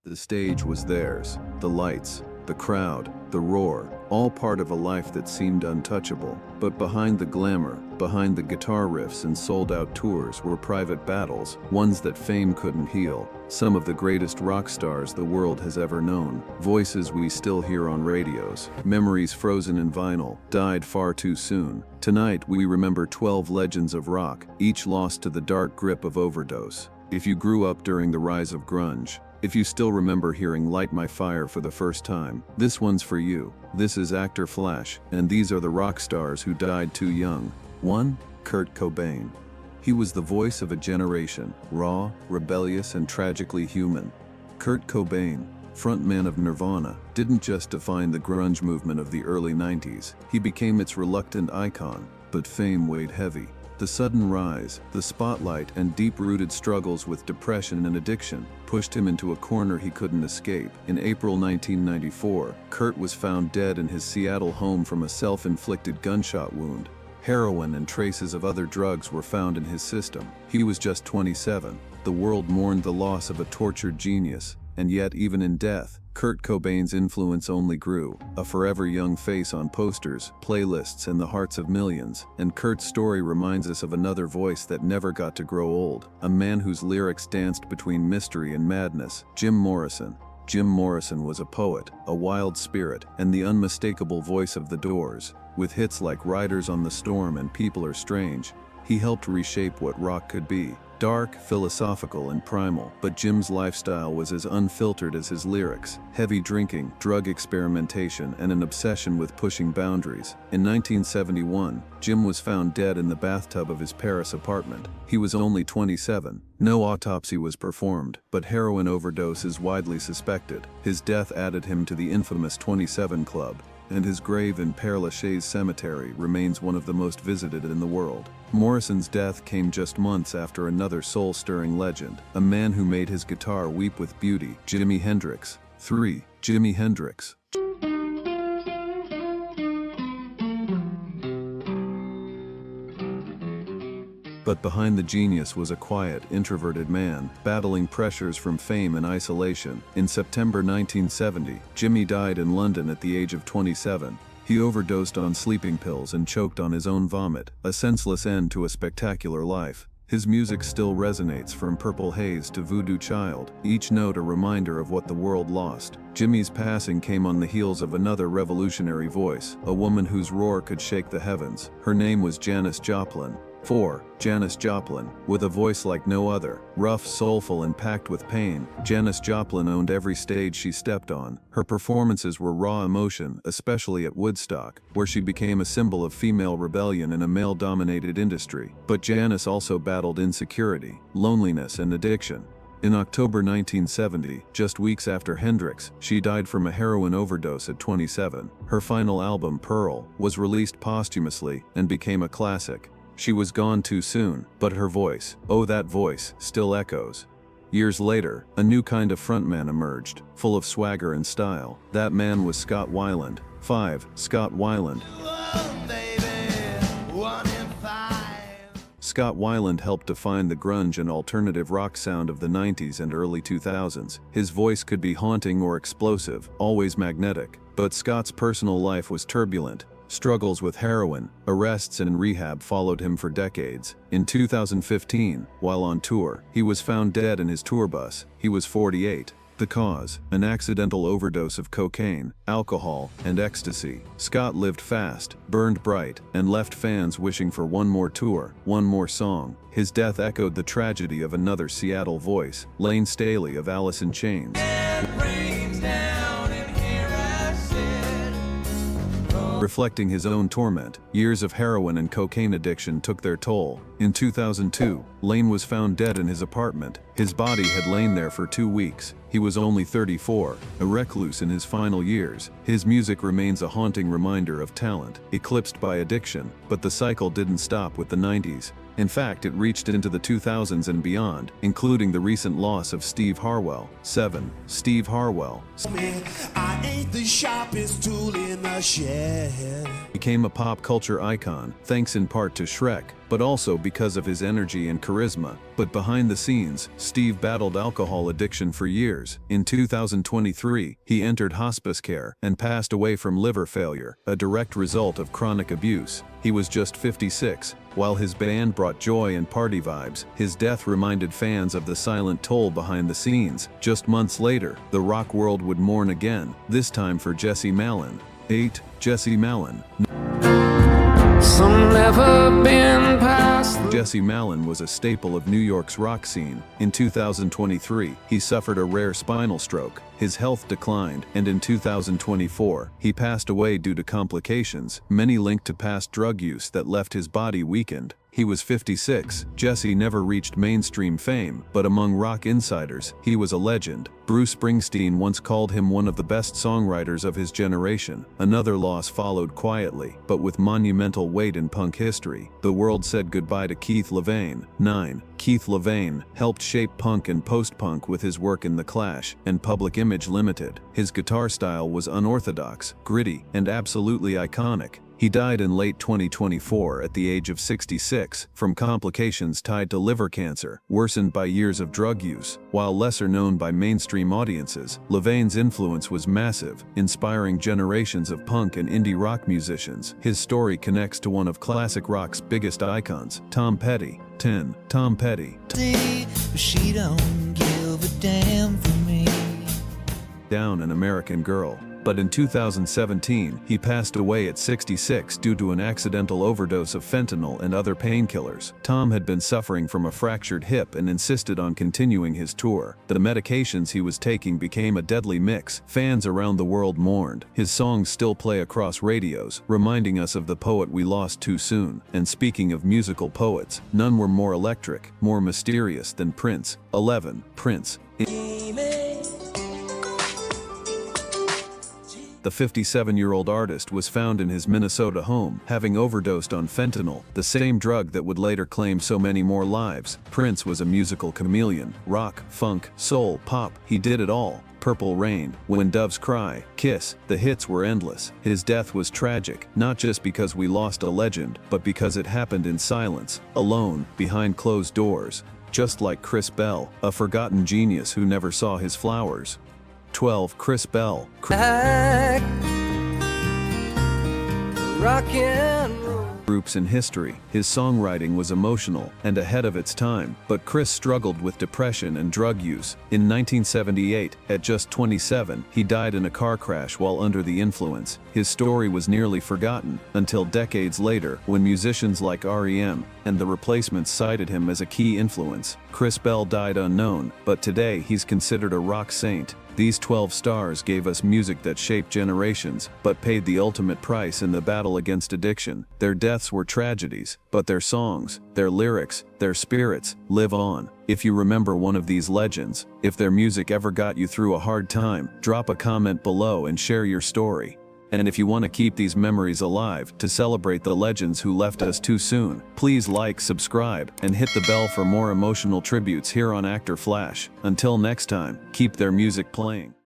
The stage was theirs, the lights, the crowd, the roar, all part of a life that seemed untouchable. But behind the glamour, behind the guitar riffs and sold-out tours were private battles, ones that fame couldn't heal. Some of the greatest rock stars the world has ever known, voices we still hear on radios, memories frozen in vinyl, died far too soon. Tonight we remember 12 legends of rock, each lost to the dark grip of overdose. If you grew up during the rise of grunge, if you still remember hearing Light My Fire for the first time, this one's for you. This is ActorFlash, and these are the rock stars who died too young. 1. Kurt Cobain. He was the voice of a generation, raw, rebellious, and tragically human. Kurt Cobain, frontman of Nirvana, didn't just define the grunge movement of the early 90s, he became its reluctant icon, but fame weighed heavy. The sudden rise, the spotlight, and deep-rooted struggles with depression and addiction pushed him into a corner he couldn't escape. In April 1994, Kurt was found dead in his Seattle home from a self-inflicted gunshot wound. Heroin and traces of other drugs were found in his system. He was just 27. The world mourned the loss of a tortured genius, and yet even in death, Kurt Cobain's influence only grew, a forever young face on posters, playlists, and the hearts of millions. And Kurt's story reminds us of another voice that never got to grow old, a man whose lyrics danced between mystery and madness, Jim Morrison. Jim Morrison was a poet, a wild spirit, and the unmistakable voice of the Doors. With hits like Riders on the Storm and People Are Strange, he helped reshape what rock could be. Dark, philosophical, and primal, but Jim's lifestyle was as unfiltered as his lyrics. Heavy drinking, drug experimentation, and an obsession with pushing boundaries. In 1971, Jim was found dead in the bathtub of his Paris apartment. He was only 27. No autopsy was performed, but heroin overdose is widely suspected. His death added him to the infamous 27 Club, and his grave in Père Lachaise Cemetery remains one of the most visited in the world. Morrison's death came just months after another soul-stirring legend, a man who made his guitar weep with beauty, Jimi Hendrix. 3. Jimi Hendrix. But behind the genius was a quiet, introverted man, battling pressures from fame and isolation. In September 1970, Jimi died in London at the age of 27. He overdosed on sleeping pills and choked on his own vomit, a senseless end to a spectacular life. His music still resonates, from Purple Haze to Voodoo Child, each note a reminder of what the world lost. Jimi's passing came on the heels of another revolutionary voice, a woman whose roar could shake the heavens. Her name was Janis Joplin. 4. Janis Joplin. With a voice like no other, rough, soulful, and packed with pain, Janis Joplin owned every stage she stepped on. Her performances were raw emotion, especially at Woodstock, where she became a symbol of female rebellion in a male-dominated industry. But Janis also battled insecurity, loneliness, and addiction. In October 1970, just weeks after Hendrix, she died from a heroin overdose at 27. Her final album, Pearl, was released posthumously and became a classic. She was gone too soon, but her voice, oh that voice, still echoes. Years later, a new kind of frontman emerged, full of swagger and style. That man was Scott Weiland. 5. Scott Weiland. Scott Weiland helped define the grunge and alternative rock sound of the 90s and early 2000s. His voice could be haunting or explosive, always magnetic. But Scott's personal life was turbulent. Struggles with heroin, arrests, and rehab followed him for decades. In 2015, while on tour, he was found dead in his tour bus. He was 48. The cause: an accidental overdose of cocaine, alcohol, and ecstasy. Scott lived fast, burned bright, and left fans wishing for one more tour, one more song. His death echoed the tragedy of another Seattle voice, Layne Staley of Alice in Chains. Reflecting his own torment, years of heroin and cocaine addiction took their toll. In 2002, Layne was found dead in his apartment. His body had lain there for 2 weeks. He was only 34, a recluse in his final years. His music remains a haunting reminder of talent, eclipsed by addiction, but the cycle didn't stop with the 90s. In fact, it reached into the 2000s and beyond, including the recent loss of Steve Harwell. 7. Steve Harwell. I ain't the sharpest tool in the shed. Became a pop culture icon, thanks in part to Shrek, but also because of his energy and charisma. But behind the scenes, Steve battled alcohol addiction for years. In 2023, he entered hospice care and passed away from liver failure, a direct result of chronic abuse. He was just 56. While his band brought joy and party vibes, his death reminded fans of the silent toll behind the scenes. Just months later, the rock world would mourn again, this time for Jesse Malin. 8. Jesse Malin. Some never been past. Jesse Malin was a staple of New York's rock scene. In 2023, he suffered a rare spinal stroke. His health declined, and in 2024, he passed away due to complications, many linked to past drug use that left his body weakened. He was 56. Jesse never reached mainstream fame, but among rock insiders, he was a legend. Bruce Springsteen once called him one of the best songwriters of his generation. Another loss followed quietly, but with monumental weight in punk history. The world said goodbye to Keith Lavine. 9. Keith Lavine helped shape punk and post-punk with his work in The Clash and Public Image Limited. His guitar style was unorthodox, gritty, and absolutely iconic. He died in late 2024 at the age of 66 from complications tied to liver cancer, worsened by years of drug use. While lesser known by mainstream audiences, Lavine's influence was massive, inspiring generations of punk and indie rock musicians. His story connects to one of classic rock's biggest icons, Tom Petty. 10. Tom Petty. She don't give a damn for me. Down an American Girl. But in 2017, he passed away at 66 due to an accidental overdose of fentanyl and other painkillers. Tom had been suffering from a fractured hip and insisted on continuing his tour. The medications he was taking became a deadly mix. Fans around the world mourned. His songs still play across radios, reminding us of the poet we lost too soon. And speaking of musical poets, none were more electric, more mysterious than Prince. 11. Prince. The 57-year-old artist was found in his Minnesota home, having overdosed on fentanyl, the same drug that would later claim so many more lives. Prince was a musical chameleon. Rock, funk, soul, pop, he did it all. Purple Rain, When Doves Cry, Kiss, the hits were endless. His death was tragic, not just because we lost a legend, but because it happened in silence, alone, behind closed doors. Just like Chris Bell, a forgotten genius who never saw his flowers. 12. Chris Bell. Rock and roll. Groups in history, his songwriting was emotional and ahead of its time, but Chris struggled with depression and drug use. In 1978, at just 27, he died in a car crash while under the influence. His story was nearly forgotten, until decades later, when musicians like R.E.M. and The Replacements cited him as a key influence. Chris Bell died unknown, but today he's considered a rock saint. These 12 stars gave us music that shaped generations, but paid the ultimate price in the battle against addiction. Their deaths were tragedies, but their songs, their lyrics, their spirits, live on. If you remember one of these legends, if their music ever got you through a hard time, drop a comment below and share your story. And if you want to keep these memories alive, to celebrate the legends who left us too soon, please like, subscribe, and hit the bell for more emotional tributes here on ActorFlash. Until next time, keep their music playing.